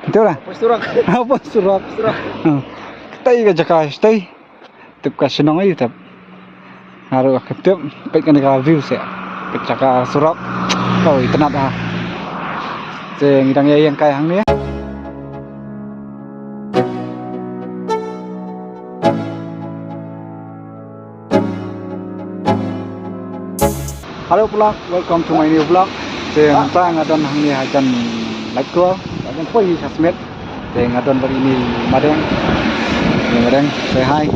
Betul lah. Posturak. Apa surat? Tay ka jaka stay. Tip ka senang aja tap. Haru ka tip pek kan ka view se. Kecaka surat. Oh, tenat ah. Se ngidang yang kai hang ni. Halo vlog, welcome to my new vlog. Saya ngutang ngadon hang ni hajan like ko, hajan poi sasmet. Saya ngadon bari ini madeng. Madeng say hi.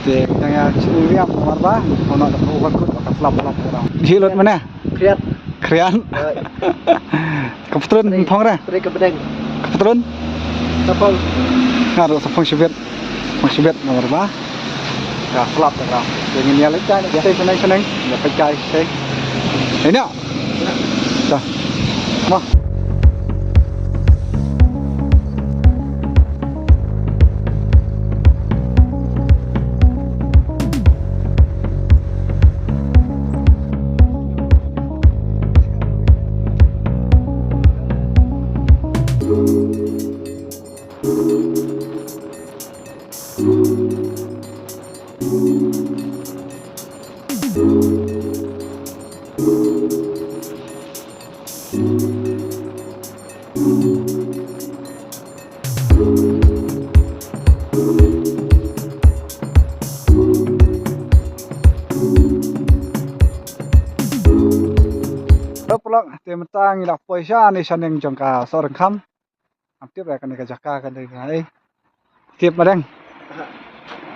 Saya tanya curiam marba, ono dak ko kut ka flap-flap orang. Hilot mana? Kriat. Krian. Kebetulan thong ra. Tri kebedeng. Kebetulan Sapol. ngaruh sapong sibet. Sapong sibet marba. Ka flap orang. Dengan dia lek kan, stay senang-senang, ya pecai stay. Ini ya? Dah. Mah. Pulang dia mentang ilah poisa ni saneng jangka seorang kam hampir akan dikajaka kan dari tiap madang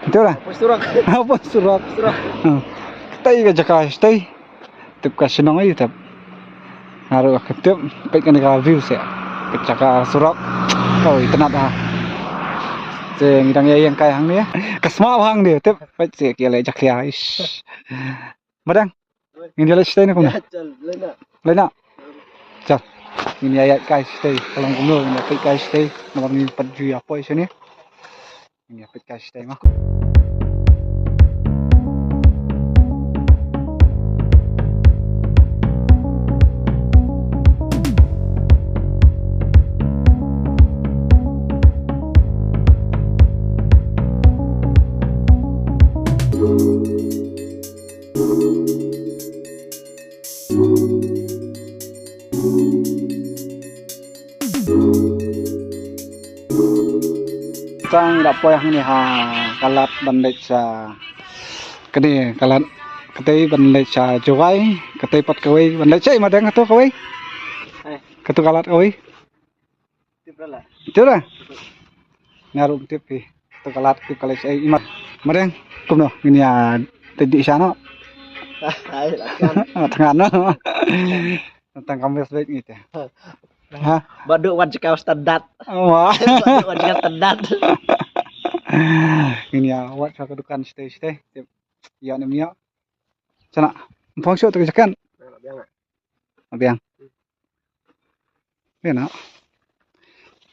betul lah Posturak. apa surat Posturak. tay kajaka stay tip ka senang aja tap haru ka tip pek kan ka view se kecaka surat oh tenat ah se ngidang yang kai hang ni kasma hang dia tip pek se kele jaklia is madang ini dia stay ni kau Chal, lena. Lena. Chal. Ini ayat guys stay. Kalau guna ini ayat guys stay. Nomor ni perju apa di sini? Ini ayat guys stay mah. Sang dak poyah ni ha kalat bandai sa kene kalat ketei bandai sa jawai ketei pat kawai bandai cai madang tu kawai Hai. ketu kalat kawai Tibrala. itu lah ngarum tip pi tu kalat tip kalat sai imat madang kumno ini ya tadi sana Hai, lakan. tengah no tentang kamu baik gitu ha Baduk wan cekau standar. wah Baduk wan cekau standar. ini ya wat sa kedukan stay ya namanya sana fungsi tu kejakan abiang ya nak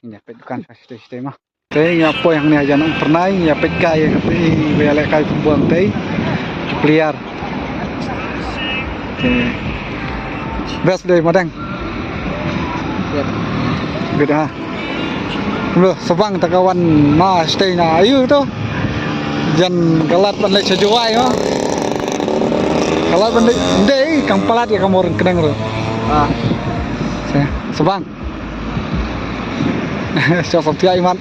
ini kedukan stay mah teh apa yang ni aja nak pernah ya pekai yang kati belak kai buang teh liar best day madang beda loh sebang takawan ma stay na ayu tu jan galat bandai sejuai mah galat bandai kang palat ya kamu orang kenang tu Ah, sebang siapa tiap iman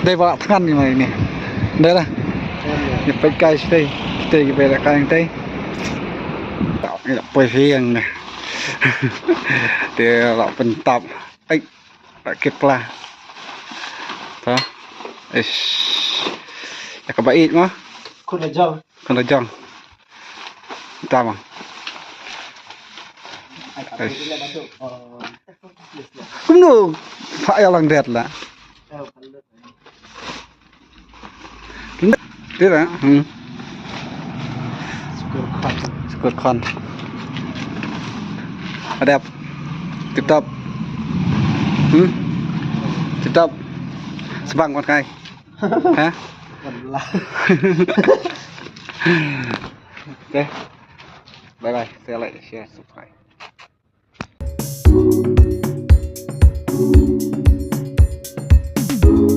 dai bawa tangan ni mana ini dah lah ya pekai stay kita kain teh ini tak boleh yang dia tak pentap tak keplah apa ya kebaik mah kuna jong. kena jang entah mah kumno pak ya lang det lah dia lah syukur kon ada tip-top tip-top sebang kon kai ha oke bye bye saya like share subscribe